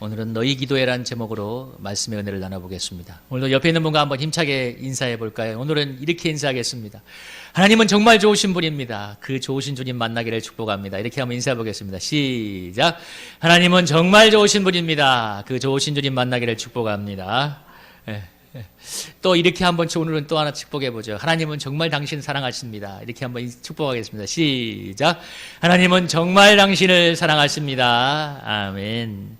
오늘은 너희 기도해라는 제목으로 말씀의 은혜를 나눠보겠습니다. 오늘도 옆에 있는 분과 한번 힘차게 인사해 볼까요? 오늘은 이렇게 인사하겠습니다. 하나님은 정말 좋으신 분입니다. 그 좋으신 주님 만나기를 축복합니다. 이렇게 한번 인사해 보겠습니다. 시작. 하나님은 정말 좋으신 분입니다. 그 좋으신 주님 만나기를 축복합니다. 또 이렇게 한번 오늘은 또 하나 축복해 보죠. 하나님은 정말 당신 사랑하십니다. 이렇게 한번 축복하겠습니다. 시작. 하나님은 정말 당신을 사랑하십니다. 아멘.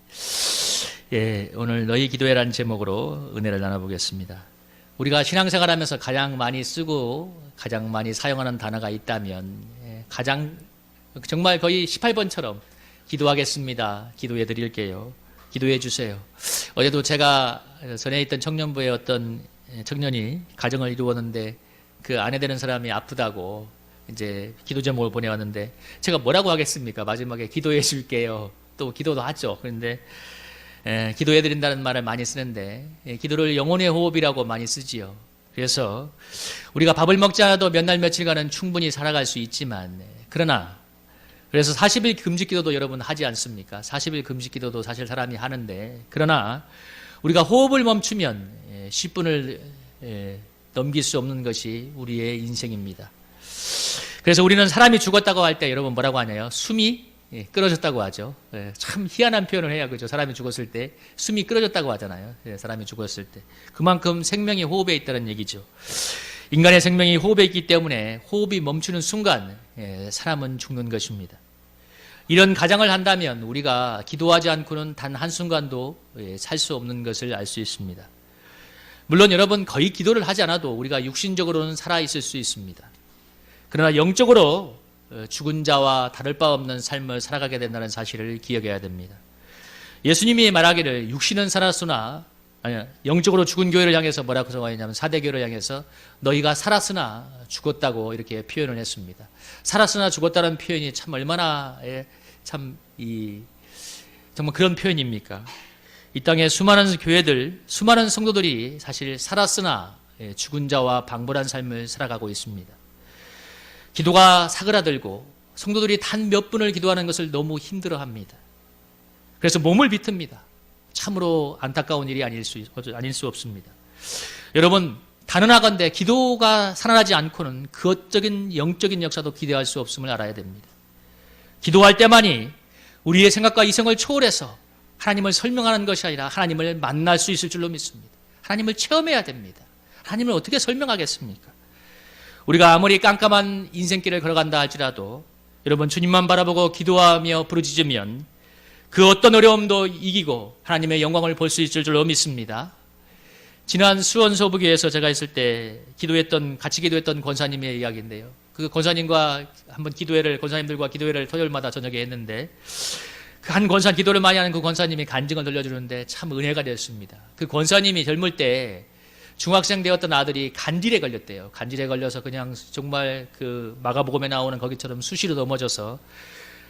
예, 오늘 너희 기도해라는 제목으로 은혜를 나눠보겠습니다. 우리가 신앙생활하면서 가장 많이 쓰고 가장 많이 사용하는 단어가 있다면 가장 정말 거의 18번처럼 기도하겠습니다. 기도해 드릴게요. 기도해 주세요. 어제도 제가 전에 있던 청년부에 어떤 청년이 가정을 이루었는데 그 아내 되는 사람이 아프다고 이제 기도 제목을 보내왔는데 제가 뭐라고 하겠습니까? 마지막에 기도해 줄게요. 또 기도도 하죠. 그런데 기도해 드린다는 말을 많이 쓰는데 기도를 영혼의 호흡이라고 많이 쓰지요. 그래서 우리가 밥을 먹지 않아도 몇 날 며칠간은 충분히 살아갈 수 있지만 그러나 그래서 40일 금식 기도도 여러분 하지 않습니까? 40일 금식 기도도 사실 사람이 하는데 그러나 우리가 호흡을 멈추면 10분을 넘길 수 없는 것이 우리의 인생입니다. 그래서 우리는 사람이 죽었다고 할 때 여러분 뭐라고 하냐요? 숨이 끊어졌다고 하죠. 참 희한한 표현을 해야 그죠. 사람이 죽었을 때 숨이 끊어졌다고 하잖아요. 사람이 죽었을 때 그만큼 생명이 호흡에 있다는 얘기죠. 인간의 생명이 호흡에 있기 때문에 호흡이 멈추는 순간 사람은 죽는 것입니다. 이런 가정을 한다면 우리가 기도하지 않고는 단 한순간도 살 수 없는 것을 알 수 있습니다. 물론 여러분 거의 기도를 하지 않아도 우리가 육신적으로는 살아있을 수 있습니다. 그러나 영적으로 죽은 자와 다를 바 없는 삶을 살아가게 된다는 사실을 기억해야 됩니다. 예수님이 말하기를 육신은 살았으나 영적으로 죽은 교회를 향해서 뭐라고 설명했냐면 사대교회를 향해서 너희가 살았으나 죽었다고 이렇게 표현을 했습니다. 살았으나 죽었다는 표현이 참 얼마나 정말 그런 표현입니까? 이 땅에 수많은 교회들, 수많은 성도들이 사실 살았으나 죽은 자와 방불한 삶을 살아가고 있습니다. 기도가 사그라들고 성도들이 단 몇 분을 기도하는 것을 너무 힘들어합니다. 그래서 몸을 비틉니다. 참으로 안타까운 일이 아닐 수 없습니다. 여러분 단언하건대 기도가 살아나지 않고는 그 어적인 영적인 역사도 기대할 수 없음을 알아야 됩니다. 기도할 때만이 우리의 생각과 이성을 초월해서 하나님을 설명하는 것이 아니라 하나님을 만날 수 있을 줄로 믿습니다. 하나님을 체험해야 됩니다. 하나님을 어떻게 설명하겠습니까? 우리가 아무리 깜깜한 인생길을 걸어간다 할지라도 여러분 주님만 바라보고 기도하며 부르짖으면 그 어떤 어려움도 이기고 하나님의 영광을 볼 수 있을 줄로 믿습니다. 지난 수원소부교에서 제가 있을 때 같이 기도했던 권사님의 이야기인데요. 그 권사님과 한번 권사님들과 기도회를 토요일마다 저녁에 했는데 그 한 권사 기도를 많이 하는 그 권사님이 간증을 들려주는데 참 은혜가 되었습니다. 그 권사님이 젊을 때 중학생 되었던 아들이 간질에 걸렸대요. 간질에 걸려서 그냥 정말 그 마가복음에 나오는 거기처럼 수시로 넘어져서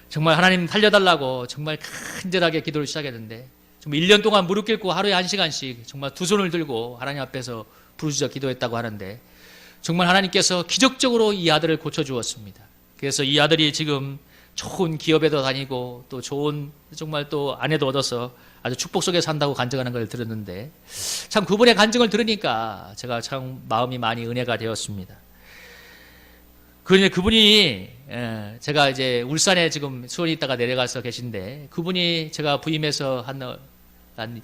정말 하나님 살려달라고 정말 간절하게 기도를 시작했는데 정말 1년 동안 무릎 꿇고 하루에 1시간씩 정말 두 손을 들고 하나님 앞에서 부르짖어 기도했다고 하는데 정말 하나님께서 기적적으로 이 아들을 고쳐주었습니다. 그래서 이 아들이 지금 좋은 기업에도 다니고 또 좋은 정말 또 아내도 얻어서 아주 축복 속에 산다고 간증하는 걸 들었는데 참 그분의 간증을 들으니까 제가 참 마음이 많이 은혜가 되었습니다. 그분이 제가 이제 울산에 지금 수원에 있다가 내려가서 계신데 그분이 제가 부임해서 한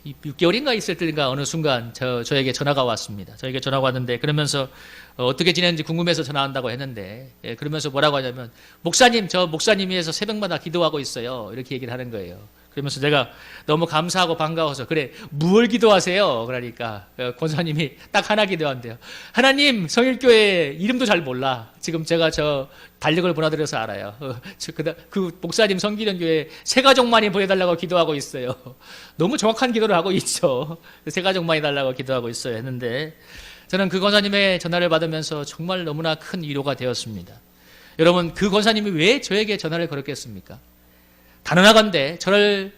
6개월인가 있을 때인가 어느 순간 저에게 전화가 왔습니다. 저에게 전화가 왔는데 그러면서 어떻게 지냈는지 궁금해서 전화한다고 했는데 그러면서 뭐라고 하냐면 목사님 저 목사님이 해서 새벽마다 기도하고 있어요. 이렇게 얘기를 하는 거예요. 그러면서 제가 너무 감사하고 반가워서 그래 뭘 기도하세요? 그러니까 권사님이 딱 하나 기도한대요. 하나님 성일교회 이름도 잘 몰라. 지금 제가 저 달력을 보내드려서 알아요. 그 목사님 성기령 교회 세 가족만이 보내달라고 기도하고 있어요. 너무 정확한 기도를 하고 있죠. 세 가족만이 달라고 기도하고 있어요 했는데 저는 그 권사님의 전화를 받으면서 정말 너무나 큰 위로가 되었습니다. 여러분 그 권사님이 왜 저에게 전화를 걸었겠습니까? 단언하건대 저를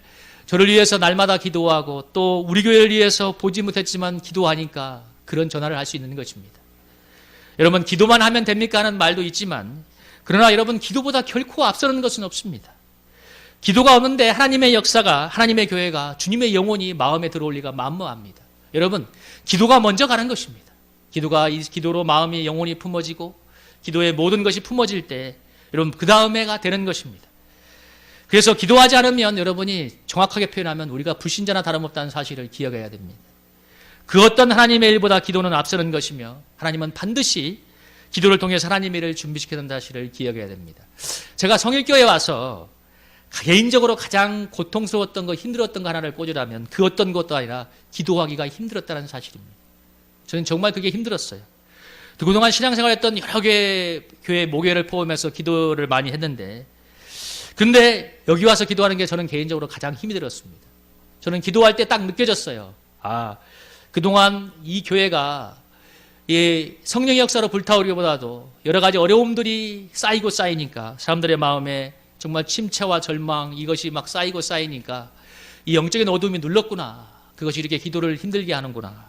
위해서 날마다 기도하고 또 우리 교회를 위해서 보지 못했지만 기도하니까 그런 전화를 할 수 있는 것입니다. 여러분 기도만 하면 됩니까 하는 말도 있지만 그러나 여러분 기도보다 결코 앞서는 것은 없습니다. 기도가 없는데 하나님의 역사가, 하나님의 교회가, 주님의 영혼이 마음에 들어올 리가 만무합니다. 여러분, 기도가 먼저 가는 것입니다. 기도로 마음이 영혼이 품어지고 기도의 모든 것이 품어질 때 여러분 그 다음에가 되는 것입니다. 그래서 기도하지 않으면 여러분이 정확하게 표현하면 우리가 불신자나 다름없다는 사실을 기억해야 됩니다. 그 어떤 하나님의 일보다 기도는 앞서는 것이며 하나님은 반드시 기도를 통해서 하나님의 일을 준비시키는 사실을 기억해야 됩니다. 제가 성일교회에 와서 개인적으로 가장 고통스러웠던 거, 힘들었던 거 하나를 꽂으라면 그 어떤 것도 아니라 기도하기가 힘들었다는 사실입니다. 저는 정말 그게 힘들었어요. 그동안 신앙생활했던 여러 교회 모교회를 포함해서 기도를 많이 했는데 근데 여기 와서 기도하는 게 저는 개인적으로 가장 힘이 들었습니다. 저는 기도할 때 딱 느껴졌어요. 그동안 이 교회가 성령의 역사로 불타오르기보다도 여러 가지 어려움들이 쌓이고 쌓이니까 사람들의 마음에 정말 침체와 절망 이것이 막 쌓이고 쌓이니까 이 영적인 어둠이 눌렀구나. 그것이 이렇게 기도를 힘들게 하는구나.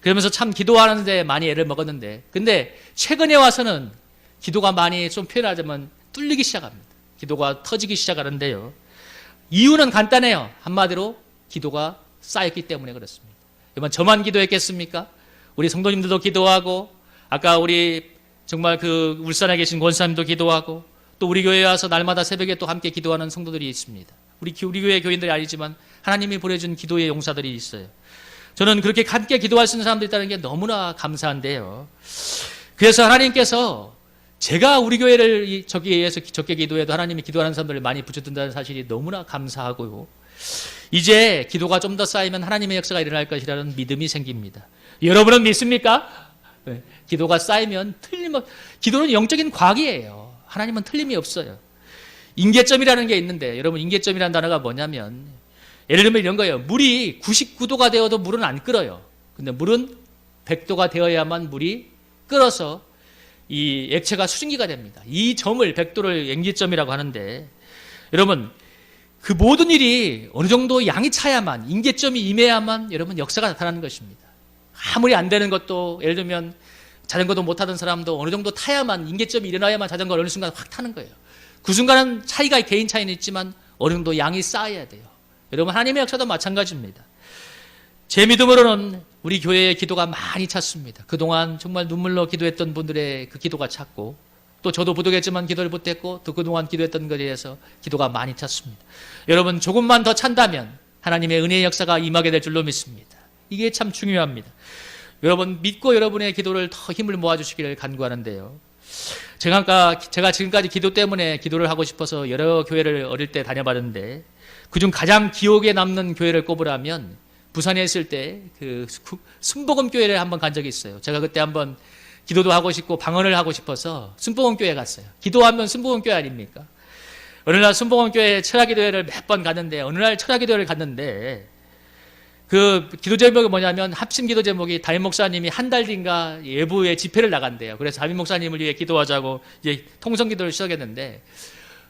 그러면서 참 기도하는데 많이 애를 먹었는데 근데 최근에 와서는 기도가 많이 좀 표현하자면 뚫리기 시작합니다. 기도가 터지기 시작하는데요. 이유는 간단해요. 한마디로 기도가 쌓였기 때문에 그렇습니다. 여러분 저만 기도했겠습니까? 우리 성도님들도 기도하고 아까 우리 정말 그 울산에 계신 권사님도 기도하고 또 우리 교회에 와서 날마다 새벽에 또 함께 기도하는 성도들이 있습니다. 우리 교회 교인들이 아니지만 하나님이 보내준 기도의 용사들이 있어요. 저는 그렇게 함께 기도할 수 있는 사람들이 있다는 게 너무나 감사한데요. 그래서 하나님께서 제가 우리 교회를 적게 위해서 적게 기도해도 하나님이 기도하는 사람들을 많이 붙여둔다는 사실이 너무나 감사하고요. 이제 기도가 좀 더 쌓이면 하나님의 역사가 일어날 것이라는 믿음이 생깁니다. 여러분은 믿습니까? 네. 기도가 쌓이면 기도는 영적인 과학이에요. 하나님은 틀림이 없어요. 임계점이라는 게 있는데 여러분 임계점이라는 단어가 뭐냐면 예를 들면 이런 거예요. 물이 99도가 되어도 물은 안 끓어요. 근데 물은 100도가 되어야만 물이 끓어서 이 액체가 수증기가 됩니다. 이 점을 100도를 임계점이라고 하는데 여러분 그 모든 일이 어느 정도 양이 차야만 임계점이 임해야만 여러분 역사가 나타나는 것입니다. 아무리 안 되는 것도 예를 들면 자전거도 못 타던 사람도 어느 정도 타야만 임계점이 일어나야만 자전거를 어느 순간 확 타는 거예요. 그 순간은 차이가 개인 차이는 있지만 어느 정도 양이 쌓여야 돼요. 여러분 하나님의 역사도 마찬가지입니다. 제 믿음으로는 우리 교회의 기도가 많이 찼습니다. 그동안 정말 눈물로 기도했던 분들의 그 기도가 찼고 또 저도 부족했지만 기도를 못했고 또 그동안 기도했던 것에 대해서 기도가 많이 찼습니다. 여러분 조금만 더 찬다면 하나님의 은혜의 역사가 임하게 될 줄로 믿습니다. 이게 참 중요합니다. 여러분 믿고 여러분의 기도를 더 힘을 모아주시기를 간구하는데요. 제가 지금까지 기도 때문에 기도를 하고 싶어서 여러 교회를 어릴 때 다녀봤는데 그중 가장 기억에 남는 교회를 꼽으라면 부산에 있을 때 그 순복음교회를 한번 간 적이 있어요. 제가 그때 한번 기도도 하고 싶고 방언을 하고 싶어서 순복음교회 갔어요. 기도하면 순복음교회 아닙니까? 어느 날 순복음교회 철야기도회를 몇 번 갔는데 어느 날 철야기도회를 갔는데 그 기도 제목이 뭐냐면 합심 기도 제목이 담임 목사님이 한 달 뒤인가 외부에 집회를 나간대요. 그래서 담임 목사님을 위해 기도하자고 이제 통성 기도를 시작했는데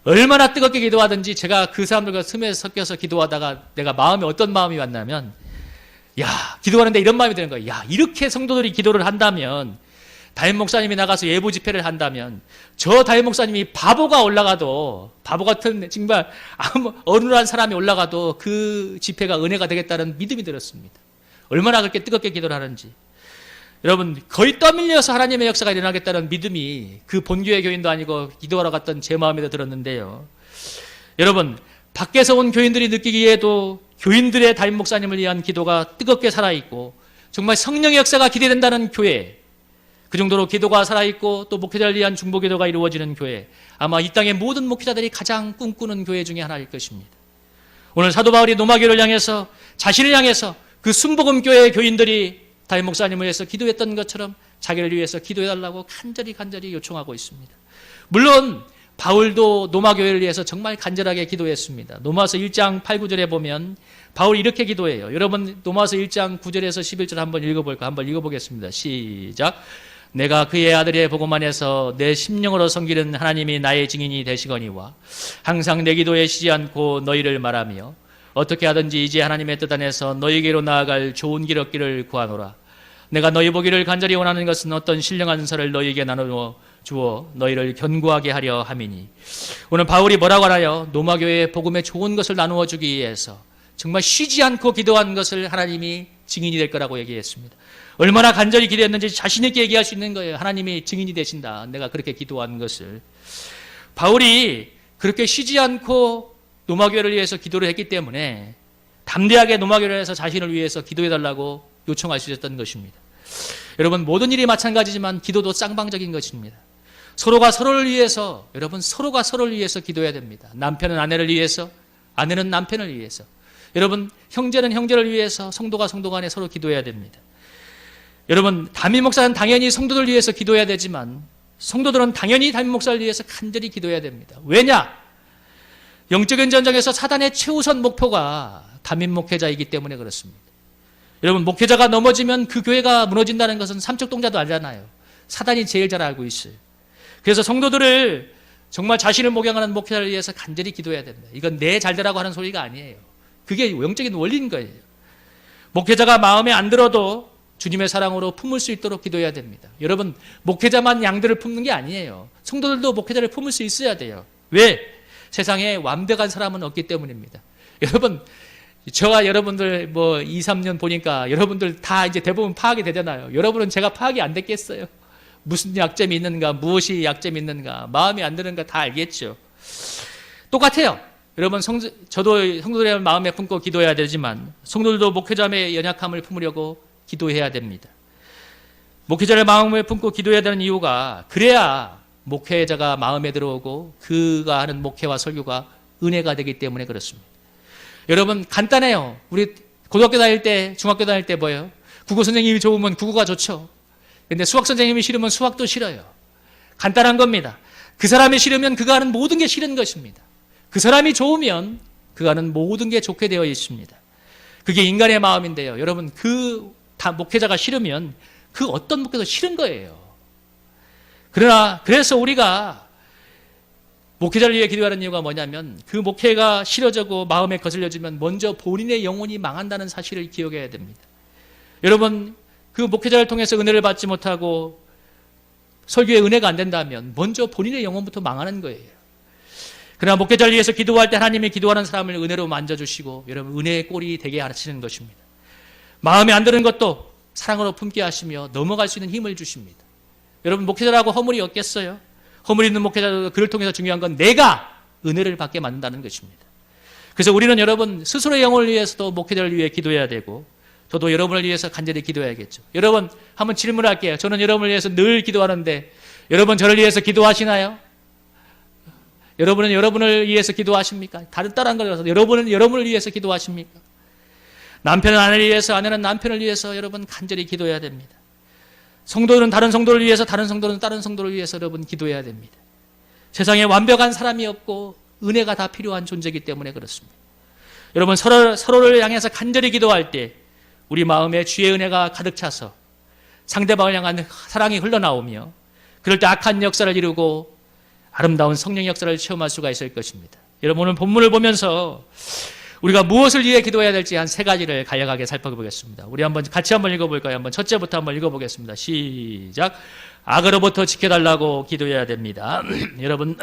얼마나 뜨겁게 기도하든지 제가 그 사람들과 틈에 섞여서 기도하다가 내가 마음에 어떤 마음이 왔냐면 기도하는데 이런 마음이 드는 거예요. 이렇게 성도들이 기도를 한다면 담임 목사님이 나가서 예부 집회를 한다면 저 담임 목사님이 바보가 올라가도 바보 같은 정말 어눌한 사람이 올라가도 그 집회가 은혜가 되겠다는 믿음이 들었습니다. 얼마나 그렇게 뜨겁게 기도를 하는지. 여러분 거의 떠밀려서 하나님의 역사가 일어나겠다는 믿음이 그 본교회 교인도 아니고 기도하러 갔던 제 마음에도 들었는데요. 여러분 밖에서 온 교인들이 느끼기에도 교인들의 담임 목사님을 위한 기도가 뜨겁게 살아있고 정말 성령의 역사가 기대된다는 교회, 그 정도로 기도가 살아있고 또 목회자를 위한 중보기도가 이루어지는 교회, 아마 이 땅의 모든 목회자들이 가장 꿈꾸는 교회 중에 하나일 것입니다. 오늘 사도 바울이 노마교를 향해서 자신을 향해서 그 순복음교회의 교인들이 담임 목사님을 위해서 기도했던 것처럼 자기를 위해서 기도해달라고 간절히 요청하고 있습니다. 물론 바울도 노마교회를 위해서 정말 간절하게 기도했습니다. 노마서 1장 8, 9절에 보면 바울이 이렇게 기도해요. 여러분 노마서 1장 9절에서 11절 한번 읽어볼까? 한번 읽어보겠습니다. 시작. 내가 그의 아들의 복음 안에서 내 심령으로 섬기는 하나님이 나의 증인이 되시거니와 항상 내 기도에 쉬지 않고 너희를 말하며 어떻게 하든지 이제 하나님의 뜻 안에서 너희에게로 나아갈 좋은 길 얻기를 구하노라. 내가 너희 보기를 간절히 원하는 것은 어떤 신령한 설을 너희에게 나누어 주어 너희를 견고하게 하려 함이니. 오늘 바울이 뭐라고 하나요? 로마교회에 복음의 좋은 것을 나누어 주기 위해서 정말 쉬지 않고 기도한 것을 하나님이 증인이 될 거라고 얘기했습니다. 얼마나 간절히 기도했는지 자신 있게 얘기할 수 있는 거예요. 하나님이 증인이 되신다. 내가 그렇게 기도한 것을. 바울이 그렇게 쉬지 않고 로마교회를 위해서 기도를 했기 때문에 담대하게 로마교회에서 자신을 위해서 기도해달라고 요청할 수 있었던 것입니다. 여러분, 모든 일이 마찬가지지만 기도도 쌍방적인 것입니다. 서로가 서로를 위해서, 여러분, 서로가 서로를 위해서 기도해야 됩니다. 남편은 아내를 위해서, 아내는 남편을 위해서, 여러분, 형제는 형제를 위해서, 성도가 성도 간에 서로 기도해야 됩니다. 여러분, 담임 목사는 당연히 성도들 위해서 기도해야 되지만 성도들은 당연히 담임 목사를 위해서 간절히 기도해야 됩니다. 왜냐? 영적인 전쟁에서 사단의 최우선 목표가 담임 목회자이기 때문에 그렇습니다. 여러분, 목회자가 넘어지면 그 교회가 무너진다는 것은 삼척동자도 알잖아요. 사단이 제일 잘 알고 있어요. 그래서 성도들을 정말 자신을 목양하는 목회자를 위해서 간절히 기도해야 됩니다. 이건 내 잘되라고 하는 소리가 아니에요. 그게 영적인 원리인 거예요. 목회자가 마음에 안 들어도 주님의 사랑으로 품을 수 있도록 기도해야 됩니다. 여러분, 목회자만 양들을 품는 게 아니에요. 성도들도 목회자를 품을 수 있어야 돼요. 왜? 세상에 완벽한 사람은 없기 때문입니다. 여러분, 저와 여러분들 2, 3년 보니까 여러분들 다 이제 대부분 파악이 되잖아요. 여러분은 제가 파악이 안 됐겠어요. 무슨 약점이 있는가, 무엇이 약점이 있는가, 마음이 안 드는가 다 알겠죠. 똑같아요. 여러분, 저도 성도들의 마음에 품고 기도해야 되지만 성도들도 목회자의 연약함을 품으려고 기도해야 됩니다. 목회자의 마음을 품고 기도해야 되는 이유가 그래야 목회자가 마음에 들어오고 그가 하는 목회와 설교가 은혜가 되기 때문에 그렇습니다. 여러분, 간단해요. 우리 고등학교 다닐 때, 중학교 다닐 때 뭐예요? 국어 선생님이 좋으면 국어가 좋죠. 근데 수학 선생님이 싫으면 수학도 싫어요. 간단한 겁니다. 그 사람이 싫으면 그가 하는 모든 게 싫은 것입니다. 그 사람이 좋으면 그가 하는 모든 게 좋게 되어 있습니다. 그게 인간의 마음인데요. 여러분, 목회자가 싫으면 그 어떤 목회도 싫은 거예요. 그래서 우리가 목회자를 위해 기도하는 이유가 뭐냐면 그 목회가 싫어지고 마음에 거슬려지면 먼저 본인의 영혼이 망한다는 사실을 기억해야 됩니다. 여러분, 그 목회자를 통해서 은혜를 받지 못하고 설교에 은혜가 안 된다면 먼저 본인의 영혼부터 망하는 거예요. 그러나 목회자를 위해서 기도할 때 하나님이 기도하는 사람을 은혜로 만져주시고 여러분, 은혜의 꼴이 되게 하시는 것입니다. 마음에 안 드는 것도 사랑으로 품게 하시며 넘어갈 수 있는 힘을 주십니다. 여러분, 목회자라고 허물이 없겠어요? 허물 있는 목회자도 그를 통해서 중요한 건 내가 은혜를 받게 만든다는 것입니다. 그래서 우리는 여러분 스스로의 영혼을 위해서도 목회자를 위해 기도해야 되고 저도 여러분을 위해서 간절히 기도해야겠죠. 여러분, 한번 질문할게요. 저는 여러분을 위해서 늘 기도하는데 여러분 저를 위해서 기도하시나요? 여러분은 여러분을 위해서 기도하십니까? 다른 걸 가서 여러분은 여러분을 위해서 기도하십니까? 남편은 아내를 위해서, 아내는 남편을 위해서 여러분 간절히 기도해야 됩니다. 성도는 다른 성도를 위해서, 다른 성도는 다른 성도를 위해서 여러분 기도해야 됩니다. 세상에 완벽한 사람이 없고 은혜가 다 필요한 존재이기 때문에 그렇습니다. 여러분, 서로를 향해서 간절히 기도할 때 우리 마음에 주의 은혜가 가득 차서 상대방을 향한 사랑이 흘러나오며 그럴 때 악한 역사를 이루고 아름다운 성령의 역사를 체험할 수가 있을 것입니다. 여러분, 오늘 본문을 보면서 우리가 무엇을 위해 기도해야 될지 한 3가지를 간략하게 살펴보겠습니다. 우리 같이 한번 읽어볼까요? 한번 첫째부터 한번 읽어보겠습니다. 시작. 악으로부터 지켜달라고 기도해야 됩니다. 여러분,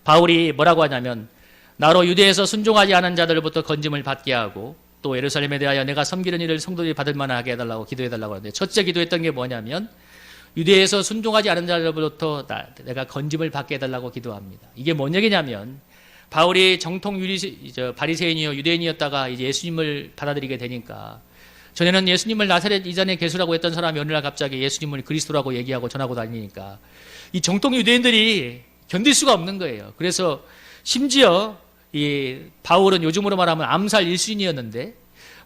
바울이 뭐라고 하냐면 나로 유대에서 순종하지 않은 자들로부터 건짐을 받게 하고 또 예루살렘에 대하여 내가 섬기는 일을 성도들이 받을 만하게 해달라고 기도해달라고 하는데 첫째 기도했던 게 뭐냐면 유대에서 순종하지 않은 자들로부터 내가 건짐을 받게 해달라고 기도합니다. 이게 뭔 얘기냐면 바울이 정통 바리새인이요 유대인이었다가 이제 예수님을 받아들이게 되니까 전에는 예수님을 나사렛 이전에 예수라고 했던 사람이 어느 날 갑자기 예수님을 그리스도라고 얘기하고 전하고 다니니까 이 정통 유대인들이 견딜 수가 없는 거예요. 그래서 심지어 이 바울은 요즘으로 말하면 암살 1순위였는데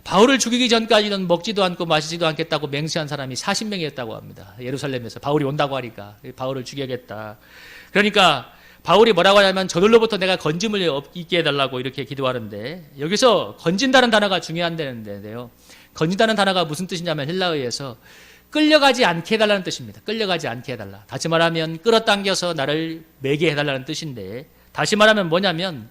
바울을 죽이기 전까지는 먹지도 않고 마시지도 않겠다고 맹세한 사람이 40명이었다고 합니다. 예루살렘에서 바울이 온다고 하니까 바울을 죽여야겠다. 그러니까 바울이 뭐라고 하냐면 저들로부터 내가 건짐을 있게 해달라고 이렇게 기도하는데 여기서 건진다는 단어가 중요한데요. 건진다는 단어가 무슨 뜻이냐면 헬라어에서 끌려가지 않게 해달라는 뜻입니다. 끌려가지 않게 해달라. 다시 말하면 끌어당겨서 나를 매게 해달라는 뜻인데 다시 말하면 뭐냐면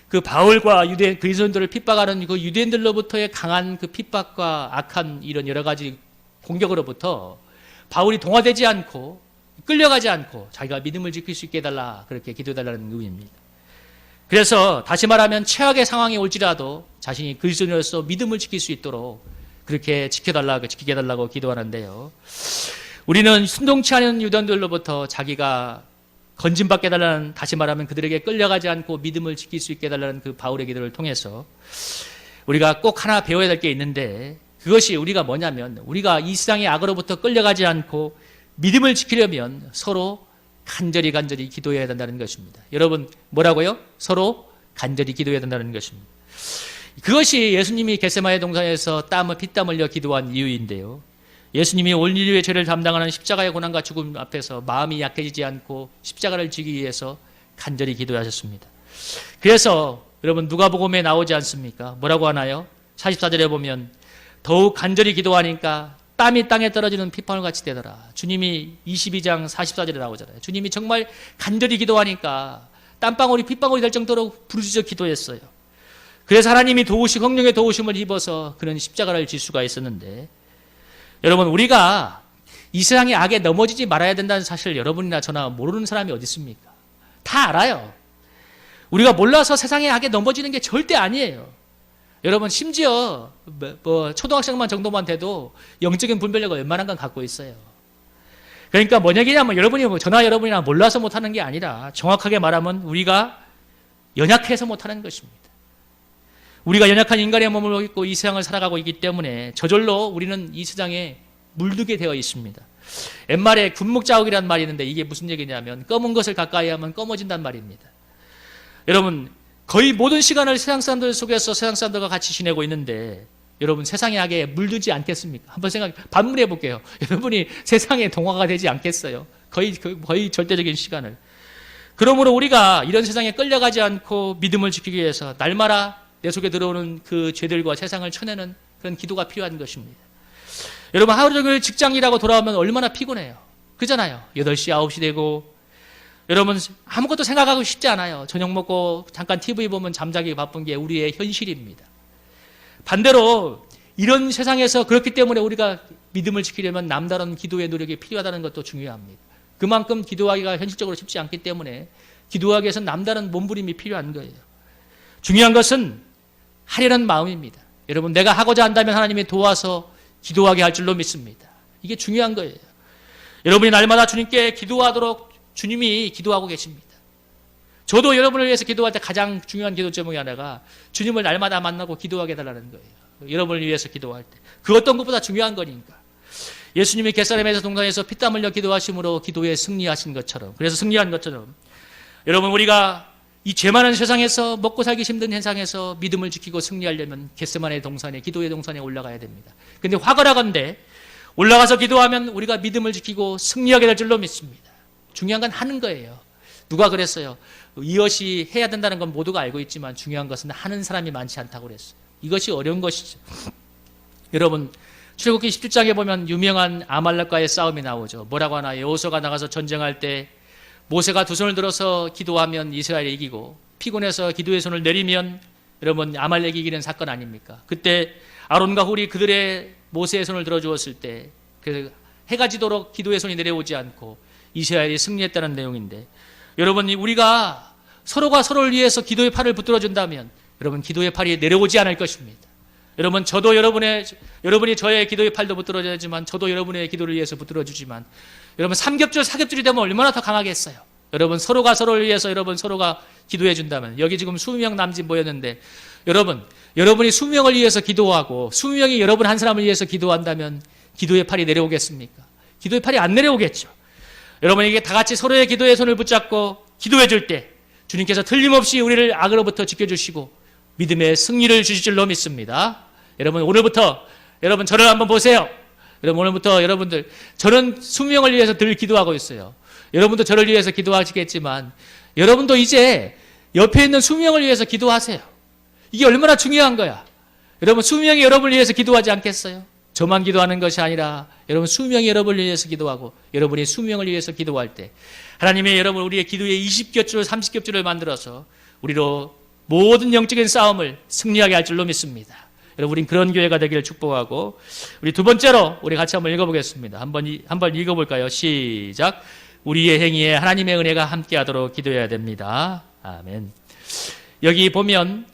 그 바울과 그리스도인들을 핍박하는 그 유대인들로부터의 강한 그 핍박과 악한 이런 여러 가지 공격으로부터 바울이 동화되지 않고 끌려가지 않고 자기가 믿음을 지킬 수 있게 해달라, 그렇게 기도해달라는 의미입니다. 그래서 다시 말하면 최악의 상황이 올지라도 자신이 그리스도인으로서 믿음을 지킬 수 있도록 그렇게 지키게 해달라고 기도하는데요. 우리는 순동치 않은 유대인들로부터 자기가 건진받게 해달라는, 다시 말하면 그들에게 끌려가지 않고 믿음을 지킬 수 있게 해달라는 그 바울의 기도를 통해서 우리가 꼭 하나 배워야 될 게 있는데, 그것이 우리가 뭐냐면, 우리가 이 세상의 악으로부터 끌려가지 않고 믿음을 지키려면 서로 간절히 기도해야 된다는 것입니다. 여러분, 뭐라고요? 서로 간절히 기도해야 된다는 것입니다. 그것이 예수님이 겟세마네 동산에서 피땀 흘려 기도한 이유인데요. 예수님이 온 인류의 죄를 담당하는 십자가의 고난과 죽음 앞에서 마음이 약해지지 않고 십자가를 지기 위해서 간절히 기도하셨습니다. 그래서 여러분, 누가복음에 나오지 않습니까? 뭐라고 하나요? 44절에 보면 더욱 간절히 기도하니까 땀이 땅에 떨어지는 핏방울 같이 되더라. 주님이 22장 44절에 나오잖아요. 주님이 정말 간절히 기도하니까 땀방울이 핏방울이 될 정도로 부르짖어 기도했어요. 그래서 하나님이 성령의 도우심을 입어서 그런 십자가를 질 수가 있었는데, 여러분, 우리가 이 세상의 악에 넘어지지 말아야 된다는 사실을 여러분이나 저나 모르는 사람이 어디 있습니까? 다 알아요. 우리가 몰라서 세상의 악에 넘어지는 게 절대 아니에요. 여러분, 심지어 초등학생만 정도만 돼도 영적인 분별력을 웬만한 건 갖고 있어요. 그러니까 뭔 얘기냐면, 저나 여러분이나 몰라서 못하는 게 아니라 정확하게 말하면 우리가 연약해서 못하는 것입니다. 우리가 연약한 인간의 몸을 입고 이 세상을 살아가고 있기 때문에 저절로 우리는 이 세상에 물들게 되어 있습니다. 옛말에 군목자욱이라는 말이 있는데, 이게 무슨 얘기냐면 검은 것을 가까이 하면 검어진단 말입니다. 여러분, 거의 모든 시간을 세상 사람들 속에서 세상 사람들과 같이 지내고 있는데, 여러분, 세상의 악에 물들지 않겠습니까? 한번 반문해 볼게요. 여러분이 세상의 동화가 되지 않겠어요? 거의 절대적인 시간을. 그러므로 우리가 이런 세상에 끌려가지 않고 믿음을 지키기 위해서 날마다 내 속에 들어오는 그 죄들과 세상을 쳐내는 그런 기도가 필요한 것입니다. 여러분, 하루 종일 직장 일하고 돌아오면 얼마나 피곤해요. 그잖아요. 8시, 9시 되고, 여러분, 아무것도 생각하고 싶지 않아요. 저녁 먹고 잠깐 TV 보면 잠자기 바쁜 게 우리의 현실입니다. 반대로 이런 세상에서 그렇기 때문에 우리가 믿음을 지키려면 남다른 기도의 노력이 필요하다는 것도 중요합니다. 그만큼 기도하기가 현실적으로 쉽지 않기 때문에 기도하기 위해서는 남다른 몸부림이 필요한 거예요. 중요한 것은 하려는 마음입니다. 여러분, 내가 하고자 한다면 하나님이 도와서 기도하게 할 줄로 믿습니다. 이게 중요한 거예요. 여러분이 날마다 주님께 기도하도록 주님이 기도하고 계십니다. 저도 여러분을 위해서 기도할 때 가장 중요한 기도 제목이 하나가 주님을 날마다 만나고 기도하게 해달라는 거예요. 여러분을 위해서 기도할 때. 그 어떤 것보다 중요한 거니까. 예수님이 겟세마네 동산에서 피땀 흘려 기도하심으로 기도에 승리하신 것처럼, 그래서 승리한 것처럼, 여러분, 우리가 이 죄 많은 세상에서 먹고 살기 힘든 세상에서 믿음을 지키고 승리하려면 겟세마네 동산에, 기도의 동산에 올라가야 됩니다. 근데 화가라건대 올라가서 기도하면 우리가 믿음을 지키고 승리하게 될 줄로 믿습니다. 중요한 건 하는 거예요. 누가 그랬어요? 이것이 해야 된다는 건 모두가 알고 있지만 중요한 것은 하는 사람이 많지 않다고 그랬어요. 이것이 어려운 것이죠. 여러분, 출애굽기 17장에 보면 유명한 아말렉과의 싸움이 나오죠. 뭐라고 하나? 여호수아가 나가서 전쟁할 때 모세가 두 손을 들어서 기도하면 이스라엘이 이기고, 피곤해서 기도의 손을 내리면 여러분 아말렉이 이기는 사건 아닙니까? 그때 아론과 훌이 그들의 모세의 손을 들어주었을 때 그 해가 지도록 기도의 손이 내려오지 않고 이스라엘이 승리했다는 내용인데, 여러분, 우리가 서로가 서로를 위해서 기도의 팔을 붙들어 준다면 여러분 기도의 팔이 내려오지 않을 것입니다. 여러분, 저도 여러분이 저의 기도의 팔도 붙들어줘야지만 저도 여러분의 기도를 위해서 붙들어주지만, 여러분 3겹줄 4겹줄이 되면 얼마나 더 강하겠어요. 여러분, 서로가 서로를 위해서 여러분 서로가 기도해 준다면, 여기 지금 20명 남짓 모였는데, 여러분이 20명을 위해서 기도하고 20명이 여러분 한 사람을 위해서 기도한다면 기도의 팔이 내려오겠습니까? 기도의 팔이 안 내려오겠죠. 여러분에게 다 같이 서로의 기도의 손을 붙잡고 기도해 줄 때 주님께서 틀림없이 우리를 악으로부터 지켜주시고 믿음의 승리를 주실 줄로 믿습니다. 여러분, 오늘부터 여러분 저를 한번 보세요. 여러분, 오늘부터 여러분들, 저는 20명을 위해서 늘 기도하고 있어요. 여러분도 저를 위해서 기도하시겠지만 여러분도 이제 옆에 있는 20명을 위해서 기도하세요. 이게 얼마나 중요한 거야. 여러분, 20명이 여러분을 위해서 기도하지 않겠어요? 저만 기도하는 것이 아니라 여러분 20명이 여러분을 위해서 기도하고 여러분이 20명을 위해서 기도할 때 하나님이 여러분 우리의 기도의 20겹줄 30겹줄을 만들어서 우리로 모든 영적인 싸움을 승리하게 할 줄로 믿습니다. 여러분, 우린 그런 교회가 되기를 축복하고, 우리 두 번째로 우리 같이 한번 읽어보겠습니다. 한번 읽어볼까요? 시작. 우리의 행위에 하나님의 은혜가 함께하도록 기도해야 됩니다. 아멘. 여기 보면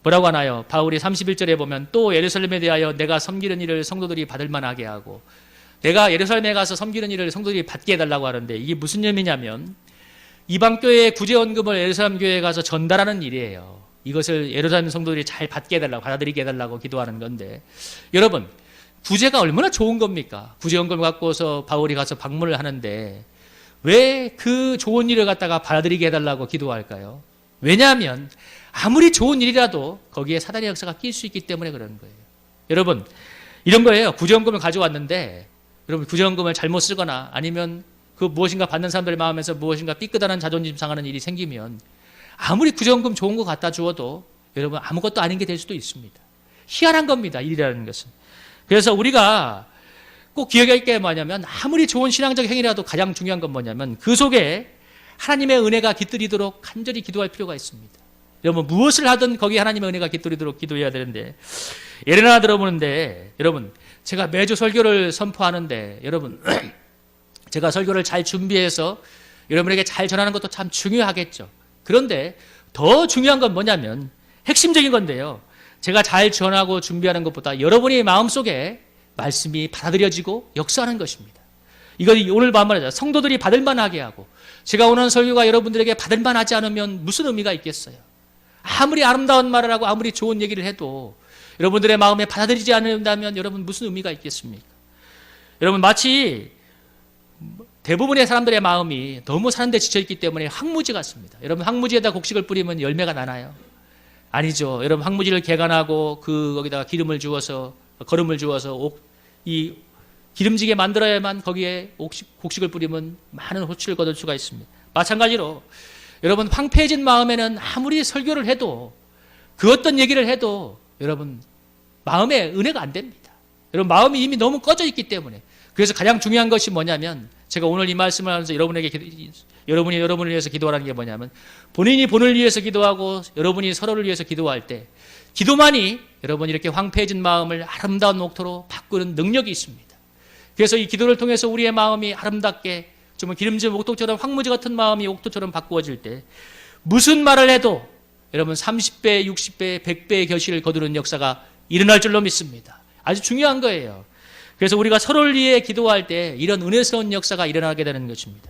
뭐라고 하나요? 바울이 31절에 보면 또 예루살렘에 대하여 내가 섬기는 일을 성도들이 받을 만하게 하고, 내가 예루살렘에 가서 섬기는 일을 성도들이 받게 해달라고 하는데, 이게 무슨 의미냐면 이방 교회의 구제원금을 예루살렘 교회에 가서 전달하는 일이에요. 이것을 예루살렘 성도들이 잘 받게 해달라고, 받아들이게 해달라고 기도하는 건데, 여러분 구제가 얼마나 좋은 겁니까? 구제원금을 갖고서 바울이 가서 방문을 하는데 왜 그 좋은 일을 갖다가 받아들이게 해달라고 기도할까요? 왜냐하면 아무리 좋은 일이라도 거기에 사단의 역사가 낄 수 있기 때문에 그런 거예요. 여러분 이런 거예요. 구제원금을 가져왔는데 여러분 구제원금을 잘못 쓰거나 아니면 그 무엇인가 받는 사람들의 마음에서 무엇인가 삐끗하는 자존심 상하는 일이 생기면 아무리 구제원금 좋은 거 갖다 주어도 여러분 아무것도 아닌 게 될 수도 있습니다. 희한한 겁니다. 일이라는 것은. 그래서 우리가 꼭 기억할 게 뭐냐면 아무리 좋은 신앙적 행위라도 가장 중요한 건 뭐냐면 그 속에 하나님의 은혜가 깃들이도록 간절히 기도할 필요가 있습니다. 여러분 무엇을 하든 거기에 하나님의 은혜가 깃들이도록 기도해야 되는데, 예를 하나 들어보는데 여러분 제가 매주 설교를 선포하는데 여러분 제가 설교를 잘 준비해서 여러분에게 잘 전하는 것도 참 중요하겠죠. 그런데 더 중요한 건 뭐냐면 핵심적인 건데요, 제가 잘 전하고 준비하는 것보다 여러분의 마음속에 말씀이 받아들여지고 역사하는 것입니다. 이거 오늘 말하자 성도들이 받을 만하게 하고, 제가 오는 설교가 여러분들에게 받을 만하지 않으면 무슨 의미가 있겠어요? 아무리 아름다운 말을 하고 아무리 좋은 얘기를 해도 여러분들의 마음에 받아들이지 않는다면 여러분 무슨 의미가 있겠습니까? 여러분 마치 대부분의 사람들의 마음이 너무 사는 데 지쳐있기 때문에 황무지 같습니다. 여러분 황무지에다 곡식을 뿌리면 열매가 나나요? 아니죠. 여러분 황무지를 개간하고 거기다가 기름을 주어서 거름을 주어서 이 기름지게 만들어야만 거기에 곡식을 뿌리면 많은 호출을 거둘 수가 있습니다. 마찬가지로 여러분 황폐해진 마음에는 아무리 설교를 해도 그 어떤 얘기를 해도 여러분 마음에 은혜가 안 됩니다. 여러분 마음이 이미 너무 꺼져 있기 때문에. 그래서 가장 중요한 것이 뭐냐면 제가 오늘 이 말씀을 하면서 여러분이 여러분을 위해서 기도하라는 게 뭐냐면 본인이 본을 위해서 기도하고 여러분이 서로를 위해서 기도할 때 기도만이 여러분 이렇게 황폐해진 마음을 아름다운 옥토로 바꾸는 능력이 있습니다. 그래서 이 기도를 통해서 우리의 마음이 아름답게 정말 기름진 옥토처럼 황무지 같은 마음이 옥토처럼 바꾸어질 때 무슨 말을 해도 여러분 30배, 60배, 100배의 결실을 거두는 역사가 일어날 줄로 믿습니다. 아주 중요한 거예요. 그래서 우리가 서로를 위해 기도할 때 이런 은혜스러운 역사가 일어나게 되는 것입니다.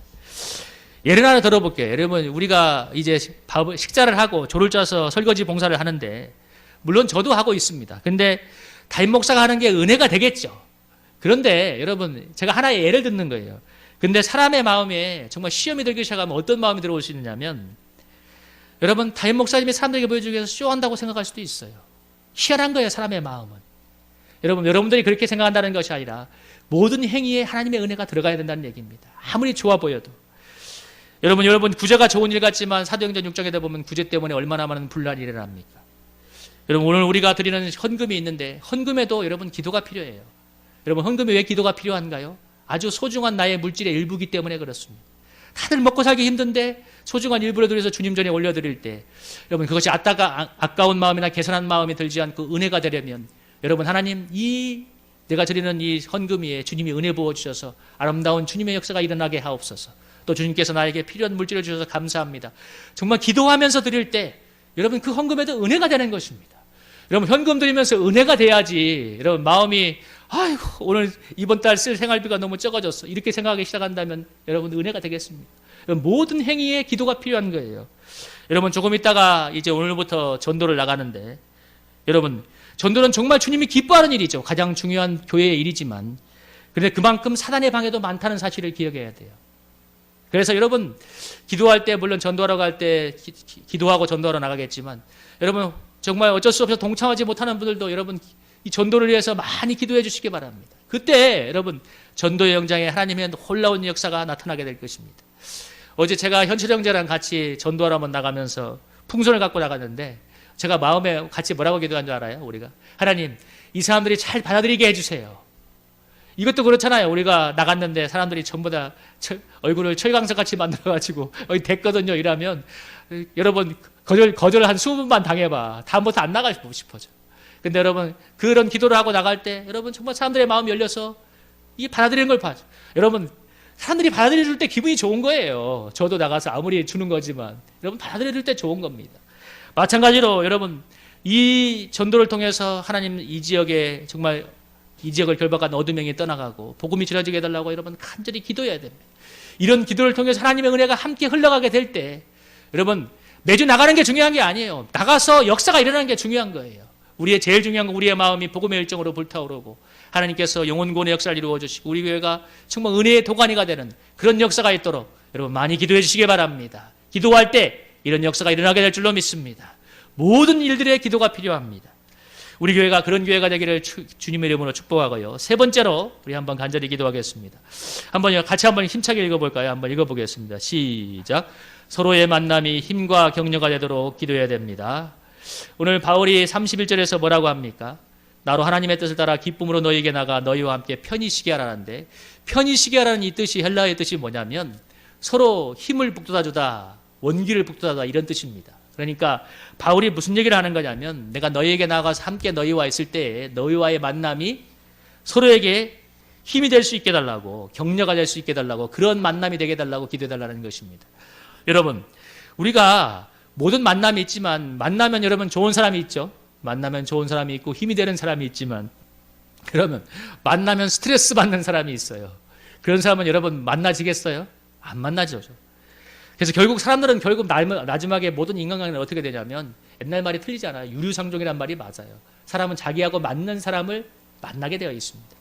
예를 하나 들어볼게요. 여러분 우리가 이제 식사를 하고 조를 짜서 설거지 봉사를 하는데 물론 저도 하고 있습니다. 근데 담임 목사가 하는 게 은혜가 되겠죠. 그런데 여러분 제가 하나의 예를 듣는 거예요. 근데 사람의 마음에 정말 시험이 들기 시작하면 어떤 마음이 들어올 수 있느냐면 여러분 담임 목사님이 사람들에게 보여주기 위해서 쇼한다고 생각할 수도 있어요. 희한한 거예요. 사람의 마음은. 여러분들이 그렇게 생각한다는 것이 아니라 모든 행위에 하나님의 은혜가 들어가야 된다는 얘기입니다. 아무리 좋아 보여도. 여러분 구제가 좋은 일 같지만 사도행전 6장에다 보면 구제 때문에 얼마나 많은 분란이 일어납니까? 여러분 오늘 우리가 드리는 헌금이 있는데 헌금에도 여러분 기도가 필요해요. 여러분 헌금에 왜 기도가 필요한가요? 아주 소중한 나의 물질의 일부기 때문에 그렇습니다. 다들 먹고 살기 힘든데 소중한 일부를 드려서 주님 전에 올려드릴 때 여러분 그것이 아까운 마음이나 개선한 마음이 들지 않고 은혜가 되려면 여러분 하나님 내가 드리는 이 헌금위에 주님이 은혜 부어주셔서 아름다운 주님의 역사가 일어나게 하옵소서. 또 주님께서 나에게 필요한 물질을 주셔서 감사합니다. 정말 기도하면서 드릴 때 여러분 그 헌금에도 은혜가 되는 것입니다. 여러분 현금 드리면서 은혜가 돼야지 여러분 마음이 아이고 오늘 이번 달 쓸 생활비가 너무 적어졌어 이렇게 생각하기 시작한다면 여러분 은혜가 되겠습니다. 여러분, 모든 행위에 기도가 필요한 거예요. 여러분 조금 있다가 이제 오늘부터 전도를 나가는데 여러분 전도는 정말 주님이 기뻐하는 일이죠. 가장 중요한 교회의 일이지만 그런데 그만큼 사단의 방해도 많다는 사실을 기억해야 돼요. 그래서 여러분 기도할 때 물론 전도하러 갈 때 기도하고 전도하러 나가겠지만 여러분 정말 어쩔 수 없어서 동참하지 못하는 분들도 여러분 이 전도를 위해서 많이 기도해 주시기 바랍니다. 그때 여러분 전도의 영장에 하나님의 놀라운 역사가 나타나게 될 것입니다. 어제 제가 현철 형제랑 같이 전도하러 한번 나가면서 풍선을 갖고 나갔는데 제가 마음에 같이 뭐라고 기도한 줄 알아요? 우리가 하나님 이 사람들이 잘 받아들이게 해주세요. 이것도 그렇잖아요. 우리가 나갔는데 사람들이 전부 다 얼굴을 철강석같이 만들어가지고 됐거든요 이러면 여러분 거절 한 20번만 당해봐. 다음부터 안 나가고 싶어져. 근데 여러분 그런 기도를 하고 나갈 때 여러분 정말 사람들의 마음이 열려서 이게 받아들이는 걸 봐죠. 여러분 사람들이 받아들여 줄 때 기분이 좋은 거예요. 저도 나가서 아무리 주는 거지만 여러분 받아들여 줄 때 좋은 겁니다. 마찬가지로 여러분 이 전도를 통해서 하나님 이 지역에 정말 이 지역을 결박한 어둠 영이 떠나가고 복음이 전해지게 해달라고 여러분 간절히 기도해야 됩니다. 이런 기도를 통해서 하나님의 은혜가 함께 흘러가게 될 때 여러분 매주 나가는 게 중요한 게 아니에요. 나가서 역사가 일어나는 게 중요한 거예요. 우리의 제일 중요한 건 우리의 마음이 복음의 열정으로 불타오르고 하나님께서 영혼 구원의 역사를 이루어 주시고 우리 교회가 정말 은혜의 도가니가 되는 그런 역사가 있도록 여러분 많이 기도해 주시기 바랍니다. 기도할 때 이런 역사가 일어나게 될 줄로 믿습니다. 모든 일들의 기도가 필요합니다. 우리 교회가 그런 교회가 되기를 주님의 이름으로 축복하고요. 세 번째로 우리 한번 간절히 기도하겠습니다. 같이 한번 힘차게 읽어볼까요? 한번 읽어보겠습니다. 시작. 서로의 만남이 힘과 격려가 되도록 기도해야 됩니다. 오늘 바울이 31절에서 뭐라고 합니까? 나로 하나님의 뜻을 따라 기쁨으로 너희에게 나가 너희와 함께 편히 쉬게 하라는데 편히 쉬게 하라는 이 뜻이 헬라어의 뜻이 뭐냐면 서로 힘을 북돋아주다, 원기를 북돋아주다 이런 뜻입니다. 그러니까 바울이 무슨 얘기를 하는 거냐면 내가 너희에게 나가서 함께 너희와 있을 때 너희와의 만남이 서로에게 힘이 될 수 있게 해달라고 격려가 될 수 있게 해달라고 그런 만남이 되게 해달라고 기도해달라는 것입니다. 여러분 우리가 모든 만남이 있지만 만나면 여러분 좋은 사람이 있죠. 만나면 좋은 사람이 있고 힘이 되는 사람이 있지만 그러면 만나면 스트레스 받는 사람이 있어요. 그런 사람은 여러분 만나지겠어요? 안 만나죠. 그래서 결국 사람들은 마지막에 모든 인간관계는 어떻게 되냐면 옛날 말이 틀리지 않아요. 유류상종이란 말이 맞아요. 사람은 자기하고 맞는 사람을 만나게 되어 있습니다.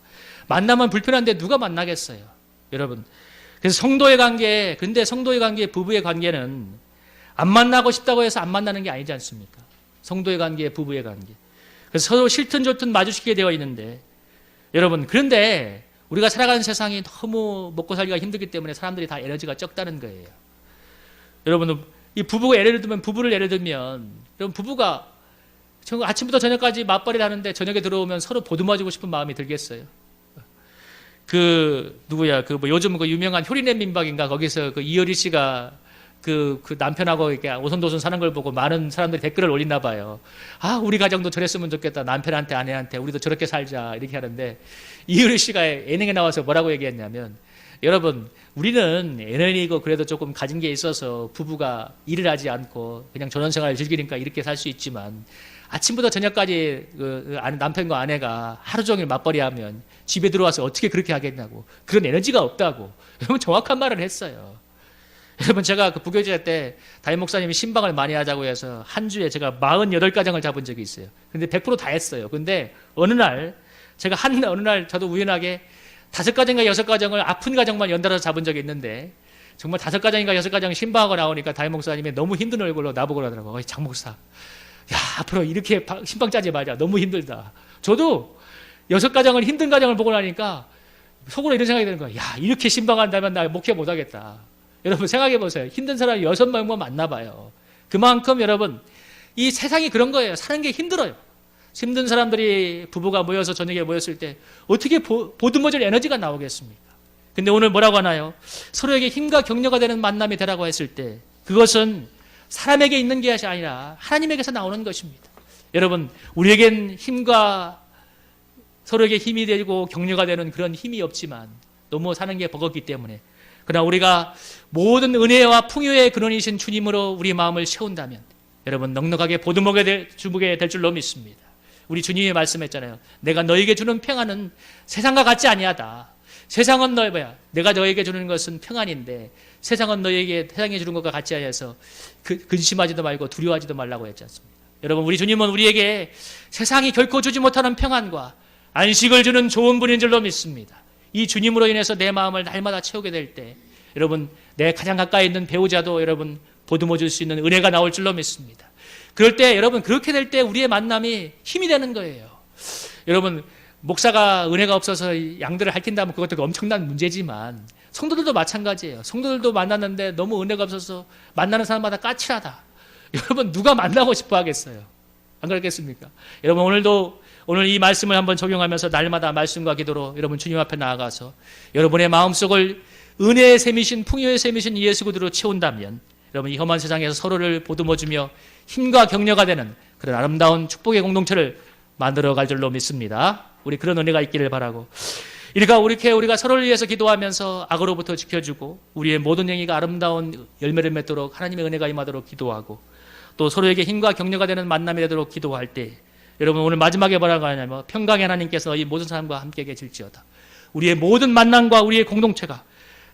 만나면 불편한데 누가 만나겠어요? 여러분 그래서 성도의 관계 근데 성도의 관계 부부의 관계는 안 만나고 싶다고 해서 안 만나는 게 아니지 않습니까? 성도의 관계 부부의 관계 그래서 서로 싫든 좋든 마주치게 되어 있는데 여러분 그런데 우리가 살아가는 세상이 너무 먹고 살기가 힘들기 때문에 사람들이 다 에너지가 적다는 거예요. 여러분 이 부부가 부부를 예를 들면 여러분 부부가 아침부터 저녁까지 맞벌이를 하는데 저녁에 들어오면 서로 보듬어주고 싶은 마음이 들겠어요? 요즘 유명한 효리네 민박인가 거기서 이효리 씨가 그 남편하고 이렇게 오손도손 사는 걸 보고 많은 사람들이 댓글을 올리나 봐요. 아, 우리 가정도 저랬으면 좋겠다. 남편한테 아내한테 우리도 저렇게 살자 이렇게 하는데 이효리 씨가 예능에 나와서 뭐라고 얘기했냐면 여러분 우리는 애는이고 그래도 조금 가진 게 있어서 부부가 일을 하지 않고 그냥 전원생활을 즐기니까 이렇게 살 수 있지만 아침부터 저녁까지 남편과 아내가 하루 종일 맞벌이하면 집에 들어와서 어떻게 그렇게 하겠냐고 그런 에너지가 없다고 여러분 정확한 말을 했어요. 여러분 제가 부교제 때 담임 목사님이 신방을 많이 하자고 해서 한 주에 제가 48가정을 잡은 적이 있어요. 근데 100% 다 했어요. 근데 어느 날 저도 우연하게 5가정인가 6가정을 아픈 가정만 연달아서 잡은 적이 있는데 정말 5가정인가 6가정 신방하고 나오니까 담임 목사님이 너무 힘든 얼굴로 나보고 그러더라고요. 장 목사, 야 앞으로 이렇게 신방 짜지 말자. 너무 힘들다. 저도 6가정을 힘든 가정을 보고 나니까 속으로 이런 생각이 드는 거예요. 야 이렇게 신방한다면 나 목회 못하겠다. 여러분 생각해 보세요. 힘든 사람이 6명만 만나봐요. 그만큼 여러분 이 세상이 그런 거예요. 사는 게 힘들어요. 힘든 사람들이 부부가 모여서 저녁에 모였을 때 어떻게 보듬어줄 에너지가 나오겠습니까? 근데 오늘 뭐라고 하나요? 서로에게 힘과 격려가 되는 만남이 되라고 했을 때 그것은 사람에게 있는 게 아니라 하나님에게서 나오는 것입니다. 여러분 우리에겐 힘과 서로에게 힘이 되고 격려가 되는 그런 힘이 없지만 너무 사는 게 버겁기 때문에 그러나 우리가 모든 은혜와 풍요의 근원이신 주님으로 우리 마음을 채운다면 여러분 넉넉하게 보듬어게 주게 될 줄로 믿습니다. 우리 주님이 말씀했잖아요. 내가 너에게 주는 평안은 세상과 같지 아니하다. 세상은 내가 너에게 주는 것은 평안인데 세상은 세상에 주는 것과 같지 아니해서 근심하지도 말고 두려워하지도 말라고 했지 않습니까? 여러분 우리 주님은 우리에게 세상이 결코 주지 못하는 평안과 안식을 주는 좋은 분인 줄로 믿습니다. 이 주님으로 인해서 내 마음을 날마다 채우게 될 때 여러분 내 가장 가까이 있는 배우자도 여러분 보듬어 줄 수 있는 은혜가 나올 줄로 믿습니다. 그럴 때 여러분 그렇게 될 때 우리의 만남이 힘이 되는 거예요. 여러분 목사가 은혜가 없어서 양들을 핥힌다면 그것도 엄청난 문제지만 성도들도 마찬가지예요. 성도들도 만났는데 너무 은혜가 없어서 만나는 사람마다 까칠하다. 여러분 누가 만나고 싶어 하겠어요? 안 그렇겠습니까? 여러분 오늘 이 말씀을 한번 적용하면서 날마다 말씀과 기도로 여러분 주님 앞에 나아가서 여러분의 마음속을 은혜의 샘이신 풍요의 샘이신 예수 그리스도로 채운다면 여러분 이 험한 세상에서 서로를 보듬어주며 힘과 격려가 되는 그런 아름다운 축복의 공동체를 만들어갈 줄로 믿습니다. 우리 그런 은혜가 있기를 바라고 이렇게 우리가 서로를 위해서 기도하면서 악으로부터 지켜주고 우리의 모든 행위가 아름다운 열매를 맺도록 하나님의 은혜가 임하도록 기도하고 또 서로에게 힘과 격려가 되는 만남이 되도록 기도할 때 여러분 오늘 마지막에 뭐라고 하냐면 평강의 하나님께서 이 모든 사람과 함께 계실지어다. 우리의 모든 만남과 우리의 공동체가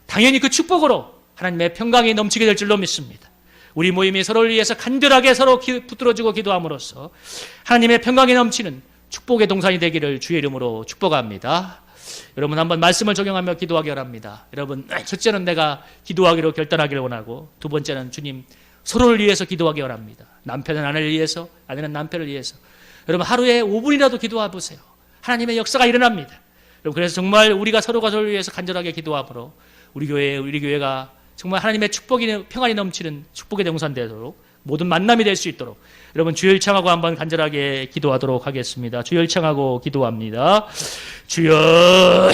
당연히 그 축복으로 하나님의 평강이 넘치게 될 줄로 믿습니다. 우리 모임이 서로를 위해서 간절하게 서로 붙들어주고 기도함으로써 하나님의 평강이 넘치는 축복의 동산이 되기를 주의 이름으로 축복합니다. 여러분 한번 말씀을 적용하며 기도하기 원합니다. 여러분 첫째는 내가 기도하기로 결단하기를 원하고 두 번째는 주님 서로를 위해서 기도하기 원합니다. 남편은 아내를 위해서, 아내는 남편을 위해서. 여러분 하루에 5분이라도 기도해 보세요. 하나님의 역사가 일어납니다. 여러분 그래서 정말 우리가 서로가 서로를 위해서 간절하게 기도함으로 우리 교회가 정말 하나님의 축복이 평안이 넘치는 축복의 동산 되도록 모든 만남이 될 수 있도록 여러분 주여 일창하고 한번 간절하게 기도하도록 하겠습니다. 주여 일창하고 기도합니다. 주여